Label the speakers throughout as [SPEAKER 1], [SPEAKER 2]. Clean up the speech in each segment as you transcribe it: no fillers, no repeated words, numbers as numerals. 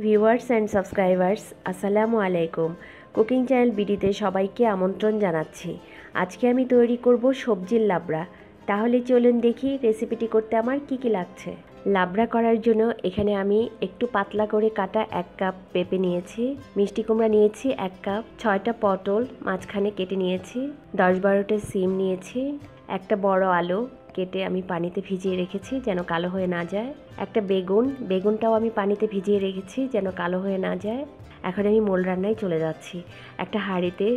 [SPEAKER 1] Viewers and subscribers আসসালামু আলাইকুম। Cooking channel বিডিতে সবাইকে আমন্ত্রণ জানাচ্ছি। আজকে আমি তৈরি করব সবজির লাবড়া। তাহলে চলুন দেখি রেসিপিটি করতে আমার কি লাগছে। লাবড়া করার জন্য এখানে আমি একটু পাতলা করে কাটা 1 কাপ পেঁপে নিয়েছি, মিষ্টি কুমড়া নিয়েছি 1 কাপ, 6টা পটল মাঝখানে কেটে নিয়েছি, 10-12টা সিম নিয়েছি, একটা বড় আলু কেটে আমি পানিতে ভিজিয়ে রেখেছি যেন কালো হয়ে না যায়, একটা বেগুনটাও আমি পানিতে ভিজিয়ে রেখেছি যেন কালো হয়ে না যায়। এখন আমি মূল রান্নায় চলে যাচ্ছি। একটা হাঁড়িতে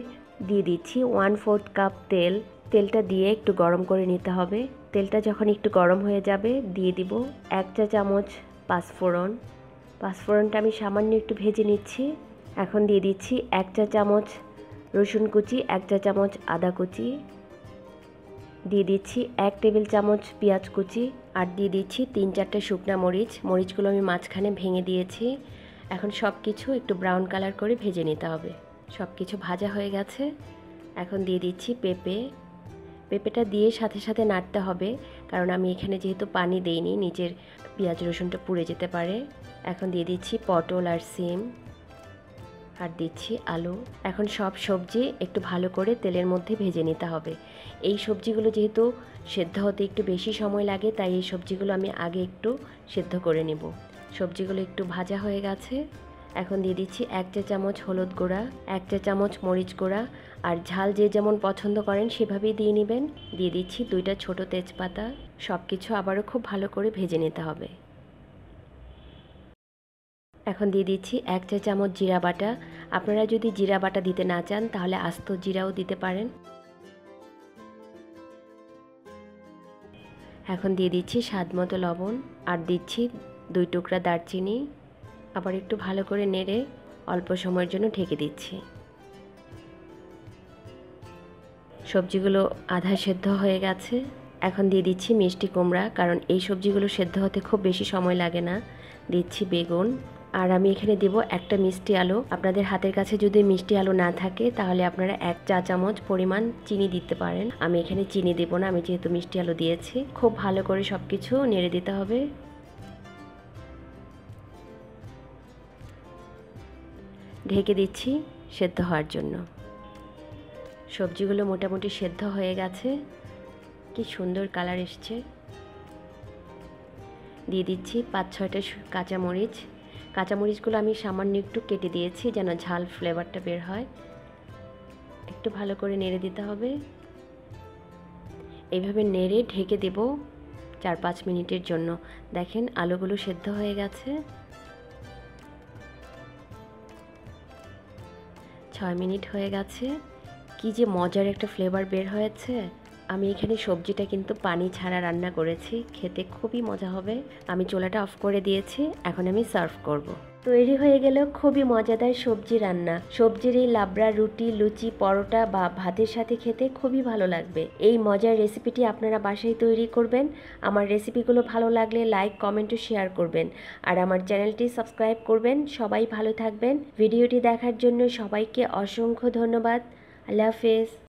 [SPEAKER 1] দিয়ে দিচ্ছি 1/4 কাপ তেল। তেলটা দিয়ে একটু গরম করে নিতে হবে। তেলটা যখন একটু গরম হয়ে যাবে দিয়ে দিব 1 চা চামচ পাঁচফোড়ন। পাঁচফোড়নটা আমি সামান্য একটু ভেজে নিচ্ছি। এখন দিয়ে দিচ্ছি 1 চা চামচ রসুন কুচি, 1 চা চামচ আদা কুচি, দিয়ে দিচ্ছি 1 টেবিল চামচ পেঁয়াজ কুচি, আর দিয়ে দিচ্ছি 3-4টে শুকনা মরিচগুলো আমি মাঝখানে ভেঙে দিয়েছি। এখন সব কিছু একটু ব্রাউন কালার করে ভেজে নিতে হবে। সব কিছু ভাজা হয়ে গেছে। এখন দিয়ে দিচ্ছি পেঁপেটা দিয়ে সাথে সাথে নাড়তে হবে, কারণ আমি এখানে যেহেতু পানি দেইনি নিচের পেঁয়াজ রসুনটা পুড়ে যেতে পারে। এখন দিয়ে দিচ্ছি পটল আর সিম, আর দিচ্ছি আলু। এখন সব সবজি একটু ভালো করে তেলের মধ্যে ভেজে নিতে হবে। এই সবজিগুলো যেহেতু সেদ্ধ হতে একটু বেশি সময় লাগে, তাই এই সবজিগুলো আমি আগে একটু সেদ্ধ করে নেব। সবজিগুলো একটু ভাজা হয়ে গেছে। এখন দিয়ে দিচ্ছি 1 চা চামচ হলুদ গুঁড়া, 1 চা চামচ মরিচ গুঁড়া, আর ঝাল যে যেমন পছন্দ করেন সেভাবেই দিয়ে নেবেন। দিয়ে দিচ্ছি 2টা ছোট তেজপাতা। সব কিছু আবারও খুব ভালো করে ভেজে নিতে হবে। এখন দিয়ে দিচ্ছি 1 চা চামচ জিরা বাটা। আপনারা যদি জিরা বাটা দিতে না চান তাহলে আস্ত জিরাও দিতে পারেন। এখন দিয়ে দিচ্ছি স্বাদমতো লবণ, আর দিচ্ছি 2 টুকরা দারচিনি। আবার একটু ভালো করে নেড়ে অল্প সময়ের জন্য ঢেকে দিচ্ছি। সবজিগুলো আধা সেদ্ধ হয়ে গেছে। এখন দিয়ে দিচ্ছি মিষ্টি কুমড়া, কারণ এই সবজিগুলো সেদ্ধ হতে খুব বেশি সময় লাগে না। দিচ্ছি বেগুন, আর আমি এখানে দেব একটা মিষ্টি আলু। আপনাদের হাতের কাছে যদি মিষ্টি আলু না থাকে তাহলে আপনারা 1 চা চামচ পরিমাণ চিনি দিতে পারেন। আমি এখানে চিনি দেব না, আমি যেহেতু মিষ্টি আলু দিয়েছি। খুব ভালো করে সব কিছু নেড়ে দিতে হবে। ঢেকে দিচ্ছি সেদ্ধ হওয়ার জন্য। সবজিগুলো মোটামুটি সেদ্ধ হয়ে গেছে। কি সুন্দর কালার এসছে। দিয়ে দিচ্ছি 5-6টা কাঁচামরিচ। কাঁচামরিচগুলো আমি সামান্য একটু কেটে দিয়েছি যেন ঝাল ফ্লেভারটা বের হয়। একটু ভালো করে নেড়ে দিতে হবে। এইভাবে নেড়ে ঢেকে দেব 4-5 মিনিটের জন্য। দেখেন আলুগুলো সেদ্ধ হয়ে গেছে। 6 মিনিট হয়ে গেছে। কি যে মজার একটা ফ্লেভার বের হয়েছে। আমি এখানে সবজিটা কিন্তু পানি ছাড়া রান্না করেছি, খেতে খুবই মজা হবে। আমি চুলাটা অফ করে দিয়েছি। এখন আমি সার্ভ করব। তৈরি হয়ে গেল খুবই মজাদার সবজি রান্না। সবজির এই লাবড়া রুটি, লুচি, পরোটা বা ভাতের সাথে খেতে খুবই ভালো লাগবে। এই মজার রেসিপিটি আপনারা বাসায় তৈরি করবেন। আমার রেসিপিগুলো ভালো লাগলে লাইক, কমেন্ট ও শেয়ার করবেন, আর আমার চ্যানেলটি সাবস্ক্রাইব করবেন। সবাই ভালো থাকবেন। ভিডিওটি দেখার জন্য সবাইকে অসংখ্য ধন্যবাদ। আল্লাহ হাফেজ।